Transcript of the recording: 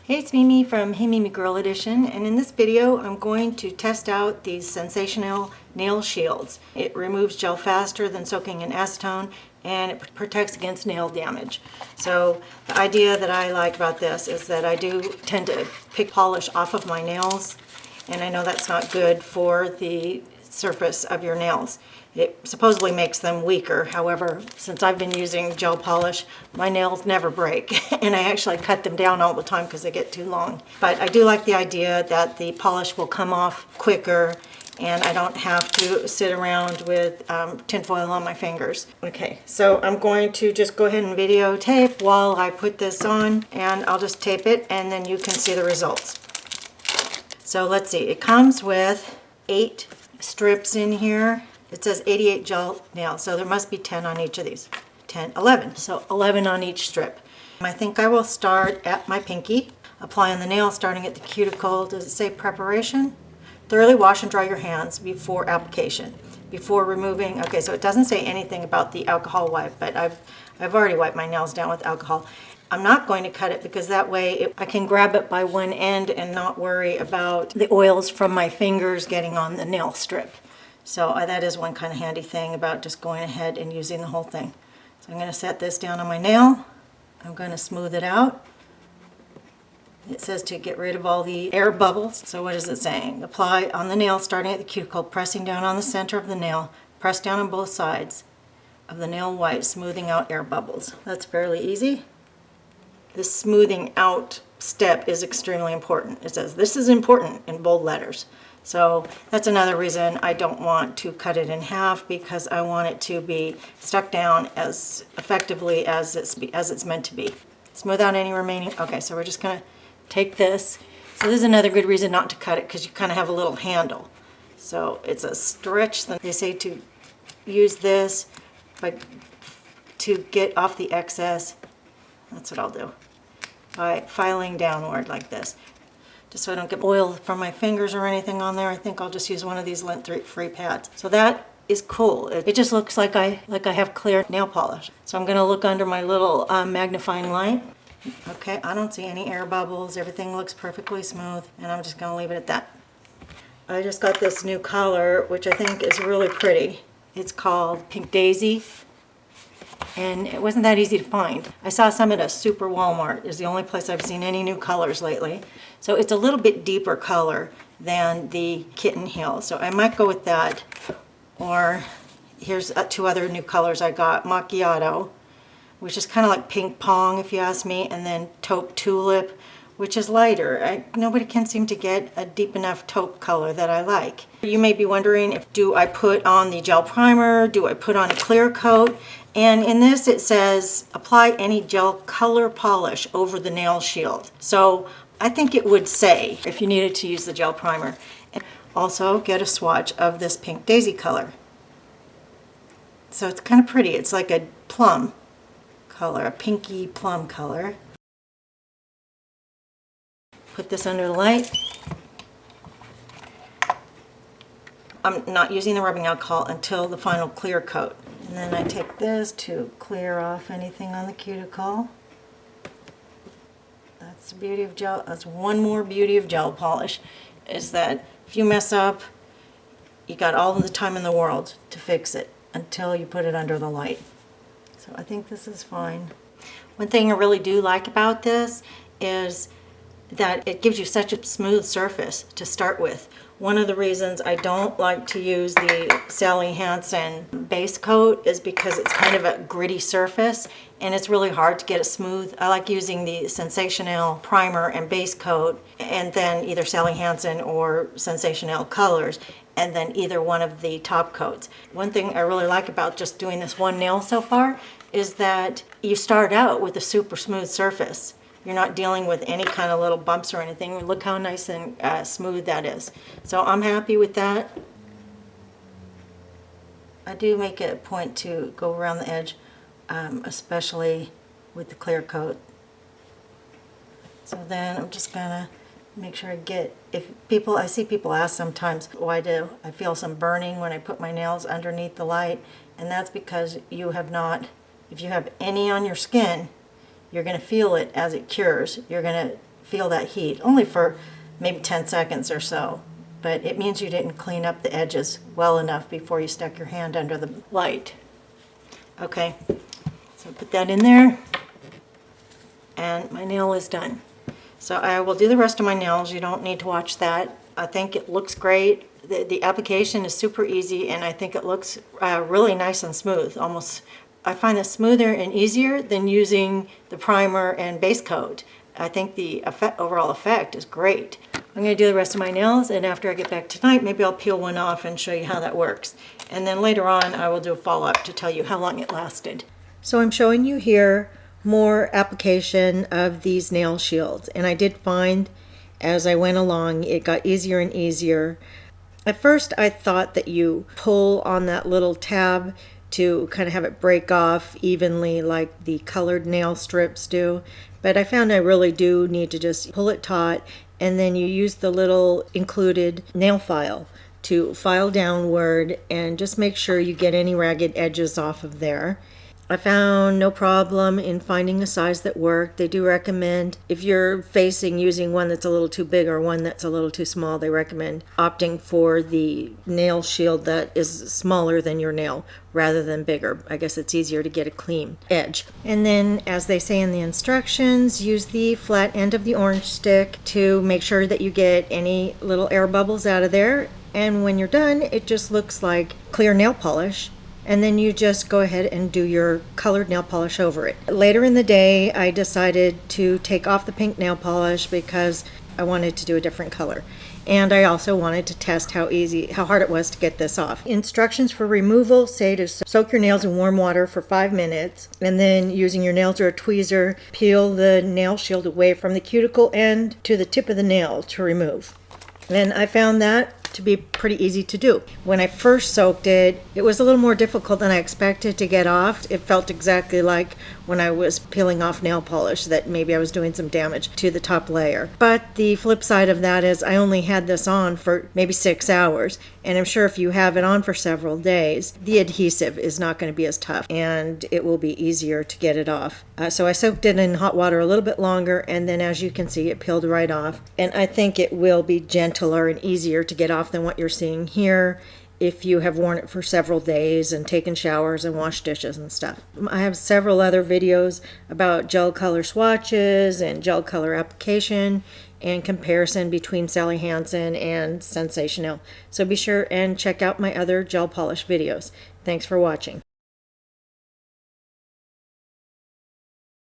Hey, it's Mimi from Hey Mimi Girl Edition, and in this video I'm going to test out these SensatioNail Nail Shields. It removes gel faster than soaking in acetone, and it protects against nail damage. So the idea that I like about this is that I do tend to pick polish off of my nails, and I know that's not good for the surface of your nails. It supposedly makes them weaker. However, since I've been using gel polish, my nails never break, and I actually cut them down all the time because they get too long. But I do like the idea that the polish will come off quicker and I don't have to sit around with tinfoil on my fingers. Okay, so I'm going to just go ahead and videotape while I put this on, and I'll just tape it and then you can see the results. So let's see, it comes with 8 strips in here. It says 88 gel nails, so there must be 10 on each of these. 10, 11, so 11 on each strip. I think I will start at my pinky, apply on the nail starting at the cuticle. Does it say preparation? Thoroughly wash and dry your hands before application. Before removing, okay, so it doesn't say anything about the alcohol wipe, but I've already wiped my nails down with alcohol. I'm not going to cut it because that way I can grab it by one end and not worry about the oils from my fingers getting on the nail strip. So that is one kind of handy thing about just going ahead and using the whole thing. So I'm going to set this down on my nail. I'm going to smooth it out. It says to get rid of all the air bubbles. So what is it saying? Apply on the nail starting at the cuticle, pressing down on the center of the nail. Press down on both sides of the nail white, smoothing out air bubbles. That's fairly easy. This smoothing out step is extremely important. It says this is important in bold letters. So that's another reason I don't want to cut it in half, because I want it to be stuck down as effectively as it's meant to be. Smooth out any remaining. Okay, so we're just going to take this. So this is another good reason not to cut it, because you kind of have a little handle. So it's a stretch. They say to use this to get off the excess. That's what I'll do, by filing downward like this. Just so I don't get oil from my fingers or anything on there. I think I'll just use one of these lint-free pads. So that is cool. It just looks like I have clear nail polish. So I'm going to look under my little magnifying light. Okay, I don't see any air bubbles. Everything looks perfectly smooth, and I'm just going to leave it at that. I just got this new color, which I think is really pretty. It's called Pink Daisy, and it wasn't that easy to find. I saw some at a super Walmart. It's the only place I've seen any new colors lately. So it's a little bit deeper color than the Kitten Heel. So I might go with that. Or here's 2 other new colors I got. Macchiato, which is kind of like Pink Pong if you ask me, and then Taupe Tulip, which is lighter. Nobody can seem to get a deep enough taupe color that I like. You may be wondering, do I put on the gel primer? Do I put on a clear coat? And in this it says apply any gel color polish over the nail shield. So I think it would say if you needed to use the gel primer. And also get a swatch of this Pink Daisy color. So it's kind of pretty. It's like a plum color, a pinky plum color. Put this under the light. I'm not using the rubbing alcohol until the final clear coat. And then I take this to clear off anything on the cuticle. That's the beauty of gel. That's one more beauty of gel polish, is that if you mess up, you got all the time in the world to fix it until you put it under the light. So I think this is fine. One thing I really do like about this is that it gives you such a smooth surface to start with. One of the reasons I don't like to use the Sally Hansen base coat is because it's kind of a gritty surface and it's really hard to get it smooth. I like using the SensatioNail primer and base coat, and then either Sally Hansen or SensatioNail colors, and then either one of the top coats. One thing I really like about just doing this one nail so far is that you start out with a super smooth surface. You're not dealing with any kind of little bumps or anything. Look how nice and smooth that is. So I'm happy with that. I do make it a point to go around the edge, especially with the clear coat. So then I'm just gonna make sure I get, I see people ask sometimes, why do I feel some burning when I put my nails underneath the light? And that's because you have not, if you have any on your skin, you're going to feel it as it cures. You're going to feel that heat, only for maybe 10 seconds or so. But it means you didn't clean up the edges well enough before you stuck your hand under the light. Okay, so put that in there, and my nail is done. So I will do the rest of my nails. You don't need to watch that. I think it looks great. The application is super easy, and I think it looks really nice and smooth. Almost, I find it smoother and easier than using the primer and base coat. I think the overall effect is great. I'm going to do the rest of my nails, and after I get back tonight, maybe I'll peel one off and show you how that works. And then later on, I will do a follow-up to tell you how long it lasted. So I'm showing you here more application of these nail shields, and I did find as I went along, it got easier and easier. At first, I thought that you pull on that little tab to kind of have it break off evenly like the colored nail strips do, but I found I really do need to just pull it taut, and then you use the little included nail file to file downward and just make sure you get any ragged edges off of there. I found no problem in finding a size that worked. They do recommend, if you're facing using one that's a little too big or one that's a little too small, they recommend opting for the nail shield that is smaller than your nail rather than bigger. I guess it's easier to get a clean edge. And then, as they say in the instructions, use the flat end of the orange stick to make sure that you get any little air bubbles out of there. And when you're done, it just looks like clear nail polish. And then you just go ahead and do your colored nail polish over it. Later in the day, I decided to take off the pink nail polish because I wanted to do a different color. And I also wanted to test how hard it was to get this off. Instructions for removal say to soak your nails in warm water for 5 minutes, and then using your nails or a tweezer, peel the nail shield away from the cuticle end to the tip of the nail to remove. And I found that to be pretty easy to do. When I first soaked it, it was a little more difficult than I expected to get off. It felt exactly like when I was peeling off nail polish, that maybe I was doing some damage to the top layer. But the flip side of that is I only had this on for maybe 6 hours, and I'm sure if you have it on for several days, the adhesive is not going to be as tough, and it will be easier to get it off. So I soaked it in hot water a little bit longer, and then as you can see, it peeled right off. And I think it will be gentler and easier to get off than what you're seeing here if you have worn it for several days and taken showers and washed dishes and stuff. I have several other videos about gel color swatches and gel color application and comparison between Sally Hansen and SensatioNail. So be sure and check out my other gel polish videos. Thanks for watching.